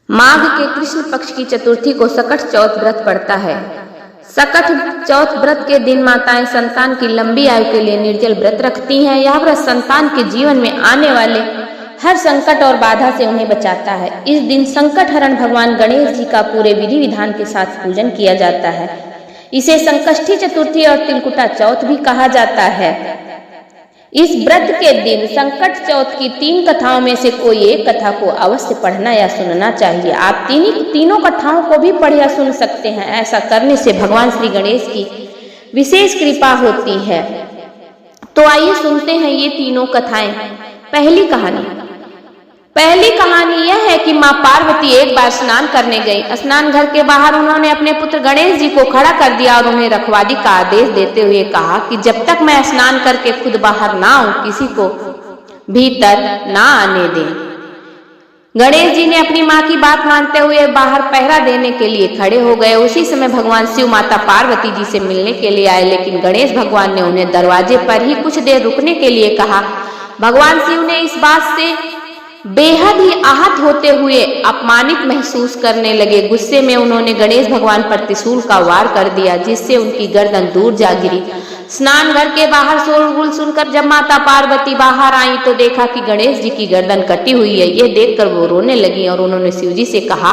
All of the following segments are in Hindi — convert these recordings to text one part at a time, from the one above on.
माघ के कृष्ण पक्ष की चतुर्थी को सकट चौथ व्रत पड़ता है। सकट चौथ व्रत के दिन माताएं संतान की लंबी आयु के लिए निर्जल व्रत रखती हैं। यह व्रत संतान के जीवन में आने वाले हर संकट और बाधा से उन्हें बचाता है। इस दिन संकट हरण भगवान गणेश जी का पूरे विधि विधान के साथ पूजन किया जाता है। इसे संकष्टी चतुर्थी और तिलकुटा चौथ भी कहा जाता है। इस व्रत के दिन संकट चौथ की 3 कथाओं में से कोई एक कथा को अवश्य पढ़ना या सुनना चाहिए। आप तीनों कथाओं को भी पढ़ या सुन सकते हैं। ऐसा करने से भगवान श्री गणेश की विशेष कृपा होती है। तो आइए सुनते हैं ये तीनों कथाएं। पहली कहानी यह है कि माँ पार्वती एक बार स्नान करने गई। स्नान घर के बाहर उन्होंने अपने पुत्र गणेश जी को खड़ा कर दिया और उन्हें रखवाली का आदेश देते हुए कहा कि जब तक मैं स्नान करके खुद बाहर ना आऊं, किसी को भीतर ना आने दें। गणेश जी ने अपनी माँ की बात मानते हुए बाहर पहरा देने के लिए खड़े हो गए। उसी समय भगवान शिव माता पार्वती जी से मिलने के लिए आए, लेकिन गणेश भगवान ने उन्हें दरवाजे पर ही कुछ देर रुकने के लिए कहा। भगवान शिव ने इस बात से बेहद ही आहत होते हुए अपमानित महसूस करने लगे। गुस्से में उन्होंने गणेश भगवान पर त्रिशूल का वार कर दिया, जिससे उनकी गर्दन दूर जा गिरी। स्नान घर के बाहर शोरगुल सुनकर जब माता पार्वती बाहर आई तो देखा कि गणेश जी की गर्दन कटी हुई है। ये देखकर वो रोने लगी और उन्होंने शिव जी से कहा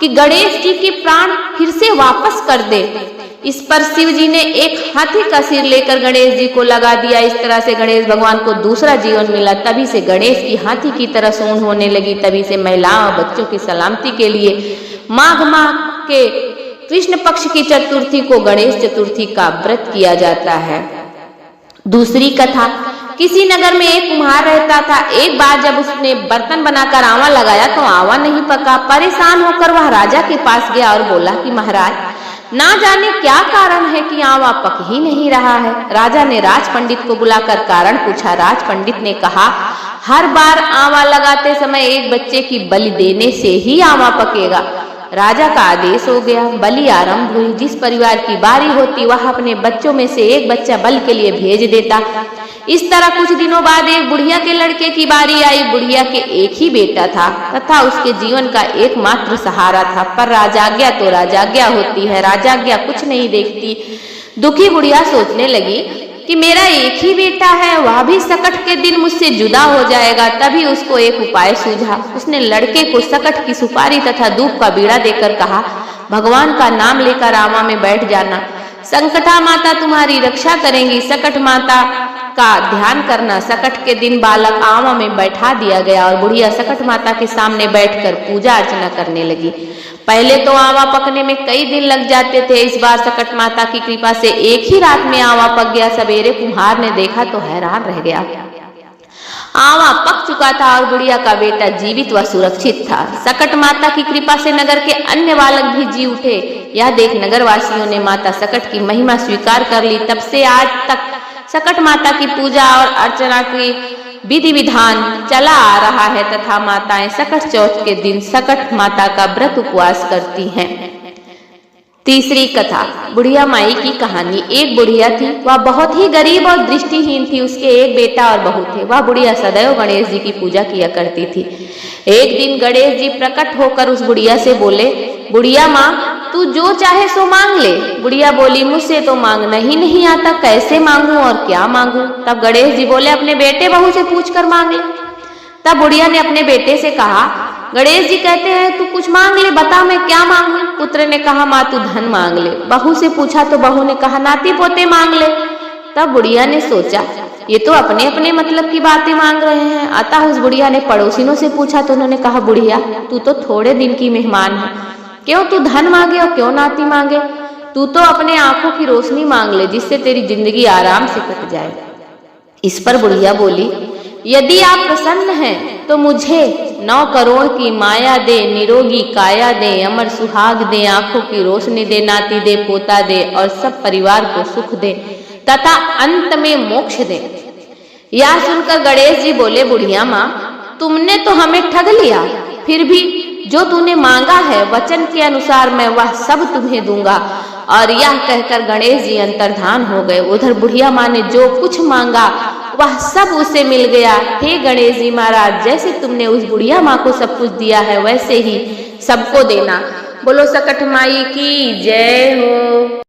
कि गणेश जी के प्राण फिर से वापस कर दे। इस पर शिव जी ने एक हाथी का सिर लेकर गणेश जी को लगा दिया। इस तरह से गणेश भगवान को दूसरा जीवन मिला। तभी से गणेश की हाथी की तरह सूंड होने लगी। तभी से महिलाओं और बच्चों की सलामती के लिए माघ माह के कृष्ण पक्ष की चतुर्थी को गणेश चतुर्थी का व्रत किया जाता है। दूसरी कथा, किसी नगर में एक कुम्हार रहता था। एक बार जब उसने बर्तन बनाकर आवा लगाया तो आवा नहीं पका। परेशान होकर वह राजा के पास गया और बोला कि महाराज, ना जाने क्या कारण है कि आवा पक ही नहीं रहा है। राजा ने राज पंडित को बुलाकर कारण पूछा। राज पंडित ने कहा, हर बार आवा लगाते समय एक बच्चे की बलि देने से ही आवा पकेगा। राजा का आदेश हो गया। बलि आरंभ हुई। जिस परिवार की बारी होती वह अपने बच्चों में से एक बच्चा बलि के लिए भेज देता। इस तरह कुछ दिनों बाद एक बुढ़िया के लड़के की बारी आई। बुढ़िया के एक ही बेटा था तथा उसके जीवन का एकमात्र सहारा था, पर राजाज्ञा तो राजाज्ञा होती है, राजाज्ञा कुछ नहीं देखती। दुखी बुढ़िया सोचने लगी कि मेरा एक ही बेटा है, वह भी सकट के दिन मुझसे जुदा हो जाएगा। तभी उसको एक उपाय सूझा। उसने लड़के को सकट की सुपारी तथा धूप का बीड़ा देकर कहा, भगवान का नाम लेकर आवा में बैठ जाना, संकटा माता तुम्हारी रक्षा करेंगी। सकट माता का ध्यान करना। सकट के दिन बालक आवा में बैठा दिया गया और बुढ़िया सकट माता के सामने बैठकर पूजा अर्चना करने लगी। पहले तो आवा पकने में कई दिन लग जाते थे। इस बार सकट माता की कृपा से एक ही रात में आवा पक गया। सवेरे कुम्हार ने देखा तो हैरान रह गया। आवा पक चुका था और बुढ़िया का बेटा जीवित व सुरक्षित था। सकट माता की कृपा से नगर के अन्य बालक भी जी उठे। यह देख नगर वासियों ने माता सकट की महिमा स्वीकार कर ली। तब से आज तक सकट माता की पूजा और अर्चना की विधि विधान चला आ रहा है तथा माताएं सकट चौथ के दिन सकट माता का व्रत उपवास करती हैं। तीसरी कथा, बुढ़िया माई की कहानी। एक बुढ़िया थी, वह बहुत ही गरीब और दृष्टिहीन थी। उसके एक बेटा और बहू थे। वह बुढ़िया सदैव गणेश जी की पूजा किया करती थी। एक दिन गणेश जी प्रकट होकर उस बुढ़िया से बोले, बुढ़िया माँ, तू जो चाहे सो मांग ले। बुढ़िया बोली, मुझसे तो मांगना ही नहीं आता, कैसे मांगूं और क्या मांगूं। तब गणेश जी बोले, अपने बेटे बहू से पूछ कर मांग ले। तब बुढ़िया ने अपने बेटे से कहा, गणेश जी कहते हैं तू कुछ मांग ले, बता मैं क्या मांगूं। पुत्र ने कहा, माँ तू धन मांग ले। बहू से पूछा तो बहू ने कहा, नाती पोते मांग ले। तब बुढ़िया ने सोचा, ये तो अपने अपने मतलब की बातें मांग रहे हैं। अतः उस बुढ़िया ने पड़ोसिनों से पूछा तो उन्होंने कहा, बुढ़िया तू तो थोड़े दिन की मेहमान है, क्यों तू धन मांगे और क्यों नाती मांगे। तू तो अपने आंखों की रोशनी मांग ले, जिससे तेरी जिंदगी आराम से कट जाए। इस पर बुढ़िया बोली, यदि आप प्रसन्न हैं तो मुझे 9 करोड़ की माया दे, निरोगी काया दे, अमर सुहाग दे, आंखों की रोशनी दे, नाती दे, पोता दे और सब परिवार को सुख दे तथा अंत में मोक्ष दे। यह सुनकर गणेश जी बोले, बुढ़िया माँ, तुमने तो हमें ठग लिया, फिर भी जो तूने मांगा है वचन के अनुसार मैं वह सब तुम्हें दूंगा। और यह कहकर गणेश जी अंतर्धान हो गए। उधर बुढ़िया माँ ने जो कुछ मांगा वह सब उसे मिल गया। हे गणेश जी महाराज, जैसे तुमने उस बुढ़िया माँ को सब कुछ दिया है वैसे ही सबको देना। बोलो सकट माई की जय हो।